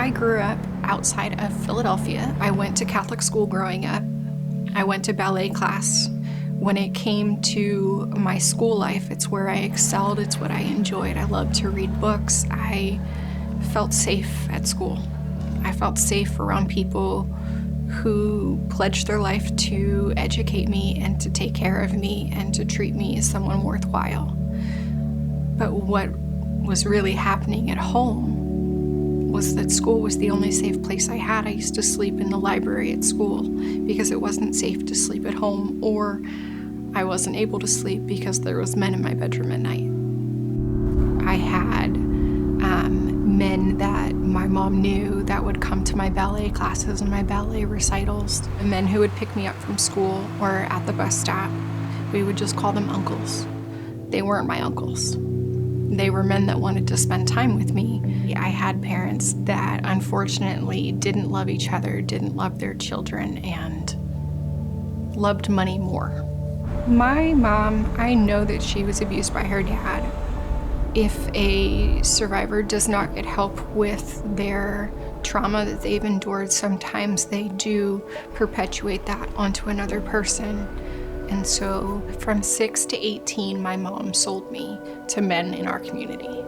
I grew up outside of Philadelphia. I went to Catholic school growing up. I went to ballet class. When it came to my school life, it's where I excelled, it's what I enjoyed. I loved to read books. I felt safe at school. I felt safe around people who pledged their life to educate me and to take care of me and to treat me as someone worthwhile. But what was really happening at home was that school was the only safe place I had. I used to sleep in the library at school because it wasn't safe to sleep at home, or I wasn't able to sleep because there was men in my bedroom at night. I had men that my mom knew that would come to my ballet classes and my ballet recitals. Men who would pick me up from school or at the bus stop. We would just call them uncles. They weren't my uncles. They were men that wanted to spend time with me. I had parents that unfortunately didn't love each other, didn't love their children, and loved money more. My mom, I know that she was abused by her dad. If a survivor does not get help with their trauma that they've endured, sometimes they do perpetuate that onto another person. And so from 6 to 18, my mom sold me to men in our community.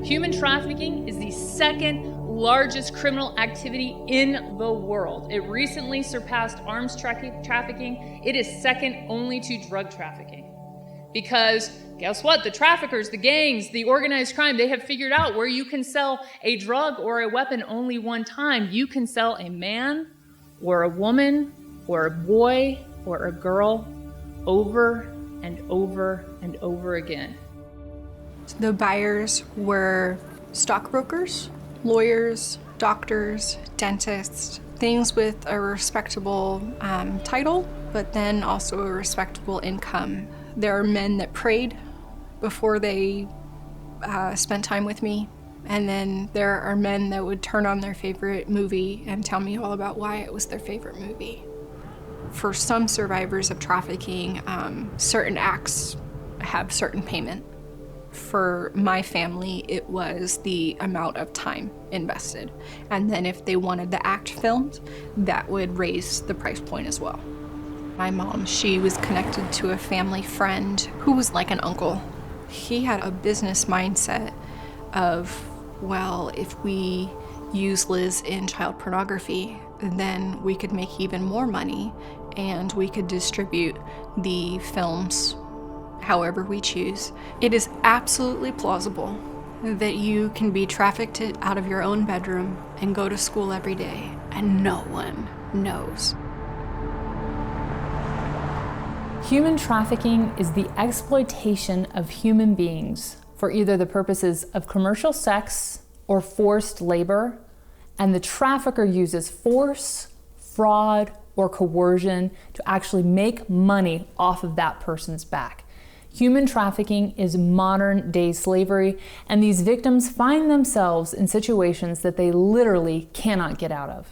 Human trafficking is the second largest criminal activity in the world. It recently surpassed arms trafficking. It is second only to drug trafficking. Because guess what? The traffickers, the gangs, the organized crime, they have figured out where you can sell a drug or a weapon only one time. You can sell a man or a woman or a boy or a girl over and over and over again. The buyers were stockbrokers, lawyers, doctors, dentists, things with a respectable title, but then also a respectable income. There are men that prayed before they spent time with me, and then there are men that would turn on their favorite movie and tell me all about why it was their favorite movie. For some survivors of trafficking, certain acts have certain payment. For my family, it was the amount of time invested. And then if they wanted the act filmed, that would raise the price point as well. My mom, she was connected to a family friend who was like an uncle. He had a business mindset of, well, if we use Liz in child pornography, then we could make even more money and we could distribute the films however we choose. It is absolutely plausible that you can be trafficked out of your own bedroom and go to school every day, and no one knows. Human trafficking is the exploitation of human beings for either the purposes of commercial sex or forced labor, and the trafficker uses force, fraud, or coercion to actually make money off of that person's back. Human trafficking is modern-day slavery, and these victims find themselves in situations that they literally cannot get out of.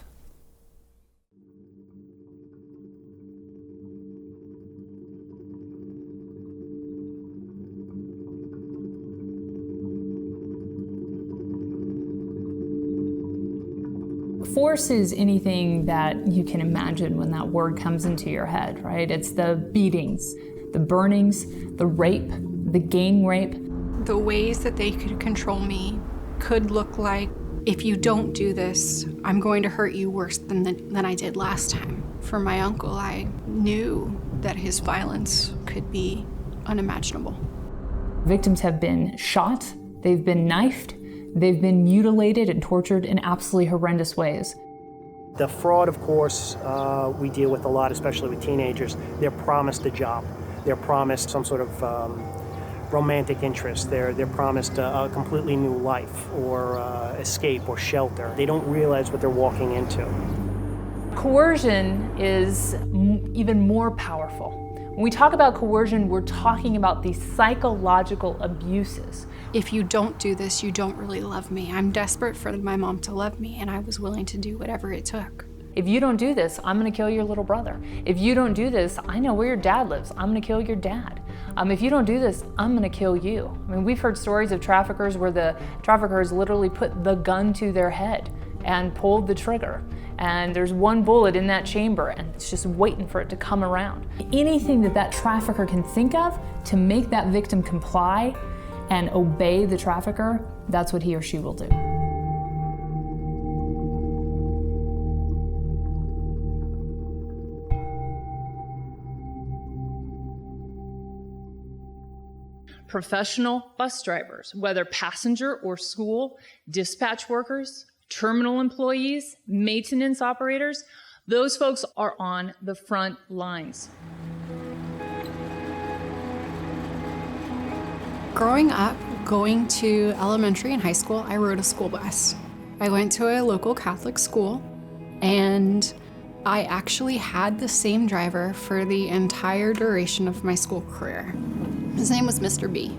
Force is anything that you can imagine when that word comes into your head, right? It's the beatings, the burnings, the rape, the gang rape. The ways that they could control me could look like, if you don't do this, I'm going to hurt you worse than I did last time. For my uncle, I knew that his violence could be unimaginable. Victims have been shot, they've been knifed, they've been mutilated and tortured in absolutely horrendous ways. The fraud, of course, we deal with a lot, especially with teenagers. They're promised a job. They're promised some sort of romantic interest. They're promised a completely new life or escape or shelter. They don't realize what they're walking into. Coercion is even more powerful. When we talk about coercion, we're talking about the psychological abuses. if you don't do this, you don't really love me. I'm desperate for my mom to love me, and I was willing to do whatever it took. If you don't do this, I'm gonna kill your little brother. If you don't do this, I know where your dad lives. I'm gonna kill your dad. If you don't do this, I'm gonna kill you. I mean, we've heard stories of traffickers where the traffickers literally put the gun to their head and pulled the trigger. And there's one bullet in that chamber and it's just waiting for it to come around. Anything that that trafficker can think of to make that victim comply and obey the trafficker, that's what he or she will do. Professional bus drivers, whether passenger or school, dispatch workers, terminal employees, maintenance operators, those folks are on the front lines. Growing up, going to elementary and high school, I rode a school bus. I went to a local Catholic school, and I actually had the same driver for the entire duration of my school career. His name was Mr. B.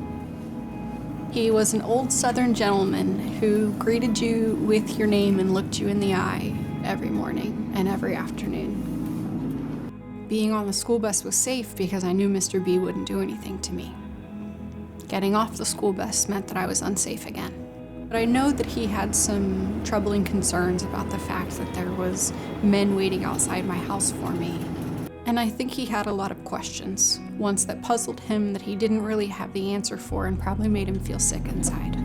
He was an old Southern gentleman who greeted you with your name and looked you in the eye every morning and every afternoon. Being on the school bus was safe because I knew Mr. B wouldn't do anything to me. Getting off the school bus meant that I was unsafe again. But I know that he had some troubling concerns about the fact that there was men waiting outside my house for me. And I think he had a lot of questions, ones that puzzled him that he didn't really have the answer for and probably made him feel sick inside.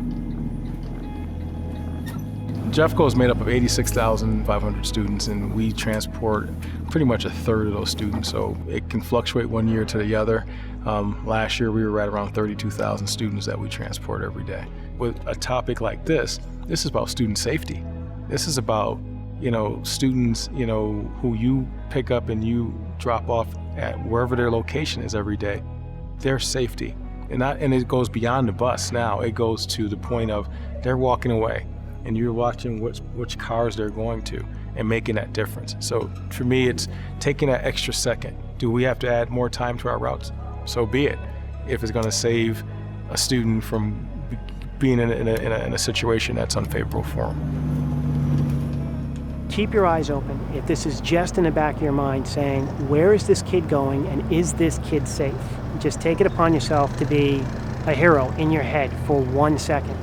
Jeffco is made up of 86,500 students, and we transport pretty much a third of those students, so it can fluctuate one year to the other. Last year we were right around 32,000 students that we transport every day. With a topic like this is about student safety. This is about, students, who you pick up and you drop off at wherever their location is every day, their safety. And it goes beyond the bus now. It goes to the point of they're walking away and you're watching which cars they're going to and making that difference. So for me, it's taking that extra second. Do we have to add more time to our routes? So be it. If it's gonna save a student from being in a situation that's unfavorable for them. Keep your eyes open. If this is just in the back of your mind saying, where is this kid going and is this kid safe? Just take it upon yourself to be a hero in your head for 1 second.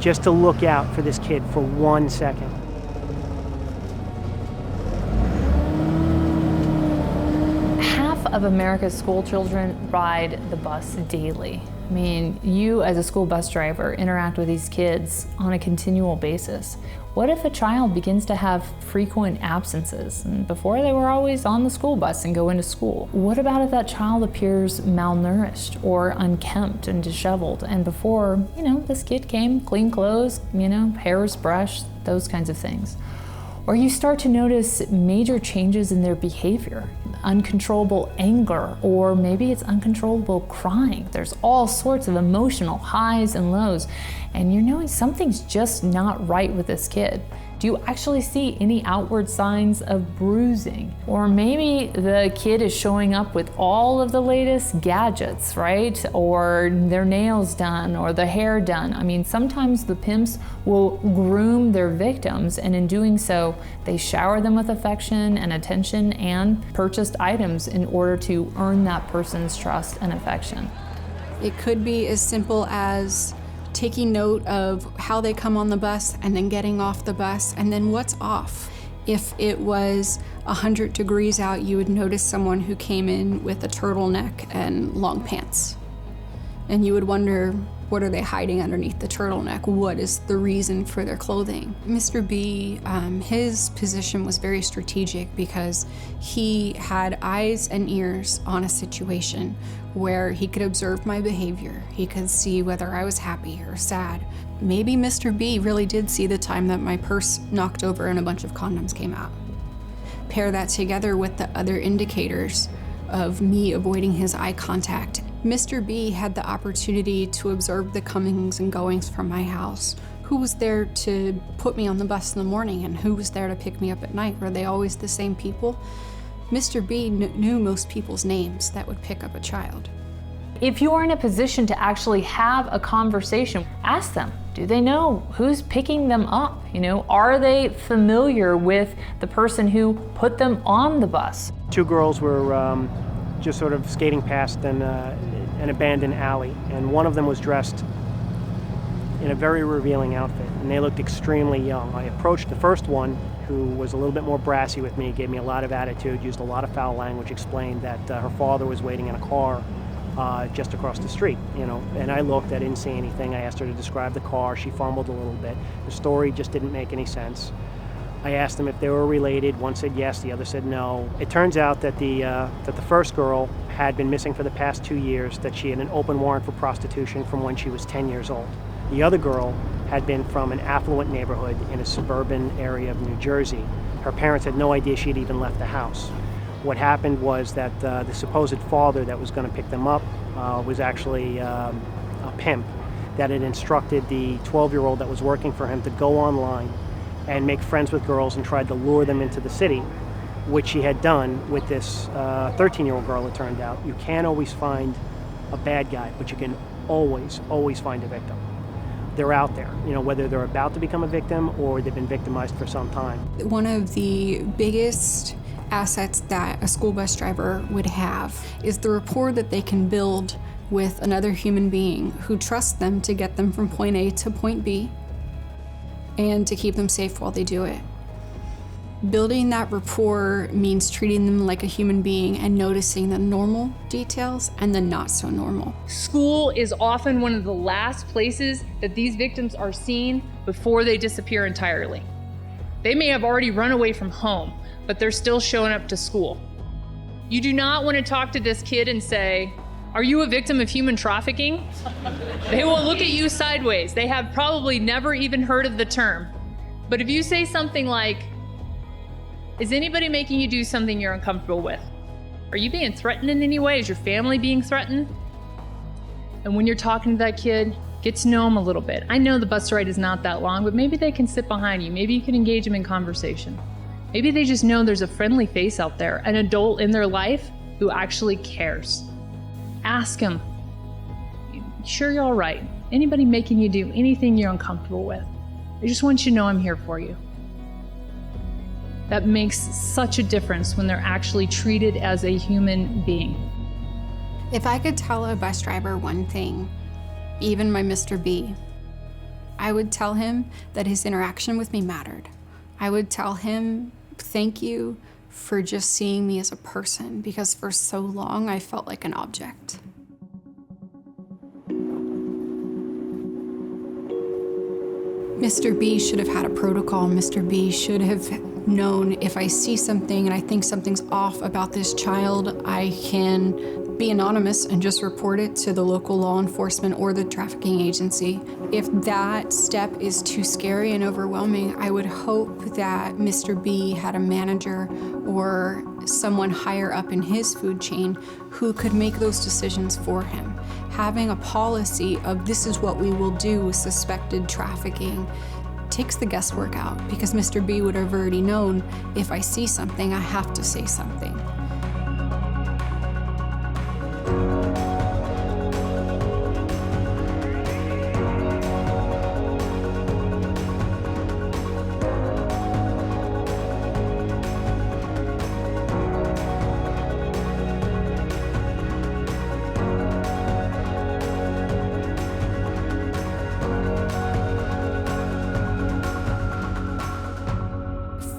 Just to look out for this kid for 1 second. Half of America's school children ride the bus daily. I mean, you as a school bus driver interact with these kids on a continual basis. What if a child begins to have frequent absences? And before they were always on the school bus and go into school. What about if that child appears malnourished or unkempt and disheveled? And before, this kid came, clean clothes, hair was brushed, those kinds of things. Or you start to notice major changes in their behavior, uncontrollable anger, or maybe it's uncontrollable crying. There's all sorts of emotional highs and lows, and you're knowing something's just not right with this kid. Do you actually see any outward signs of bruising? Or maybe the kid is showing up with all of the latest gadgets, right? Or their nails done, or the hair done. I mean, sometimes the pimps will groom their victims, and in doing so, they shower them with affection and attention and purchased items in order to earn that person's trust and affection. It could be as simple as taking note of how they come on the bus and then getting off the bus and then what's off. If it was 100 degrees out, you would notice someone who came in with a turtleneck and long pants. And you would wonder, what are they hiding underneath the turtleneck? What is the reason for their clothing? Mr. B, his position was very strategic because he had eyes and ears on a situation where he could observe my behavior. He could see whether I was happy or sad. Maybe Mr. B really did see the time that my purse knocked over and a bunch of condoms came out. Pair that together with the other indicators of me avoiding his eye contact. Mr. B had the opportunity to observe the comings and goings from my house. Who was there to put me on the bus in the morning and who was there to pick me up at night? Were they always the same people? Mr. B knew most people's names that would pick up a child. If you are in a position to actually have a conversation, ask them, do they know who's picking them up? Are they familiar with the person who put them on the bus? Two girls were just sort of skating past an abandoned alley, and one of them was dressed in a very revealing outfit, and they looked extremely young. I approached the first one, who was a little bit more brassy with me, gave me a lot of attitude, used a lot of foul language, explained that her father was waiting in a car just across the street, and I looked, I didn't see anything. I asked her to describe the car. She fumbled a little bit. The story just didn't make any sense. I asked them if they were related. One said yes, the other said no. It turns out that the first girl had been missing for the past 2 years, that she had an open warrant for prostitution from when she was 10 years old. The other girl had been from an affluent neighborhood in a suburban area of New Jersey. Her parents had no idea she'd even left the house. What happened was that the supposed father that was going to pick them up was actually a pimp that had instructed the 12-year-old that was working for him to go online and make friends with girls and tried to lure them into the city, which she had done with this 13-year-old girl, it turned out. You can't always find a bad guy, but you can always find a victim. They're out there, whether they're about to become a victim or they've been victimized for some time. One of the biggest assets that a school bus driver would have is the rapport that they can build with another human being who trusts them to get them from point A to point B and to keep them safe while they do it. Building that rapport means treating them like a human being and noticing the normal details and the not so normal. School is often one of the last places that these victims are seen before they disappear entirely. They may have already run away from home, but they're still showing up to school. You do not want to talk to this kid and say, "Are you a victim of human trafficking?" They will look at you sideways. They have probably never even heard of the term. But if you say something like, "Is anybody making you do something you're uncomfortable with? Are you being threatened in any way? Is your family being threatened?" And when you're talking to that kid, get to know them a little bit. I know the bus ride is not that long, but maybe they can sit behind you. Maybe you can engage them in conversation. Maybe they just know there's a friendly face out there, an adult in their life who actually cares. Ask them, "Sure you're all right? Anybody making you do anything you're uncomfortable with? I just want you to know I'm here for you." That makes such a difference when they're actually treated as a human being. If I could tell a bus driver one thing, even my Mr. B, I would tell him that his interaction with me mattered. I would tell him, thank you for just seeing me as a person, because for so long I felt like an object. Mr. B should have had a protocol. Mr. B should have known, if I see something and I think something's off about this child, I can be anonymous and just report it to the local law enforcement or the trafficking agency. If that step is too scary and overwhelming, I would hope that Mr. B had a manager or someone higher up in his food chain who could make those decisions for him. Having a policy of this is what we will do with suspected trafficking takes the guesswork out, because Mr. B would have already known, if I see something, I have to say something.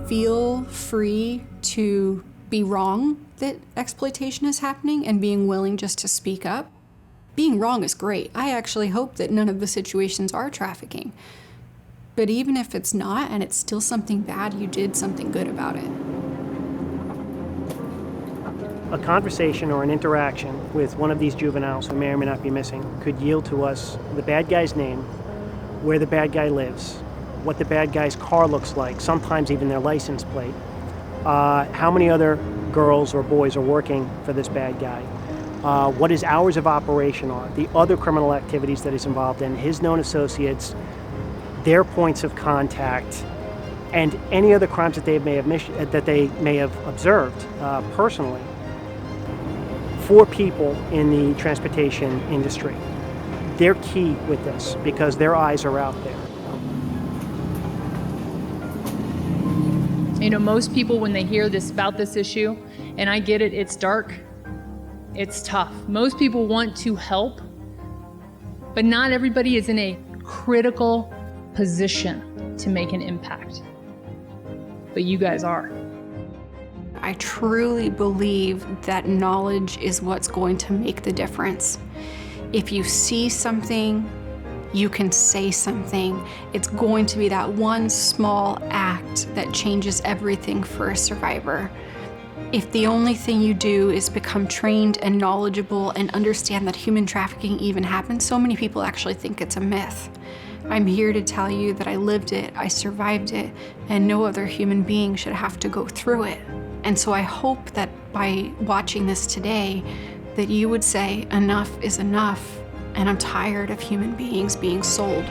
Feel free to be wrong that exploitation is happening and being willing just to speak up. Being wrong is great. I actually hope that none of the situations are trafficking. But even if it's not and it's still something bad, you did something good about it. A conversation or an interaction with one of these juveniles who may or may not be missing could yield to us the bad guy's name, where the bad guy lives, what the bad guy's car looks like, sometimes even their license plate, how many other girls or boys are working for this bad guy, what his hours of operation are, the other criminal activities that he's involved in, his known associates, their points of contact, and any other crimes that they may have observed personally. for people in the transportation industry. They're key with this because their eyes are out there. You know, most people, when they hear about this issue, and I get it, it's dark, it's tough. Most people want to help, but not everybody is in a critical position to make an impact. But you guys are. I truly believe that knowledge is what's going to make the difference. If you see something, you can say something. It's going to be that one small act that changes everything for a survivor. If the only thing you do is become trained and knowledgeable and understand that human trafficking even happens, so many people actually think it's a myth. I'm here to tell you that I lived it, I survived it, and no other human being should have to go through it. And so I hope that by watching this today, that you would say, enough is enough, and I'm tired of human beings being sold.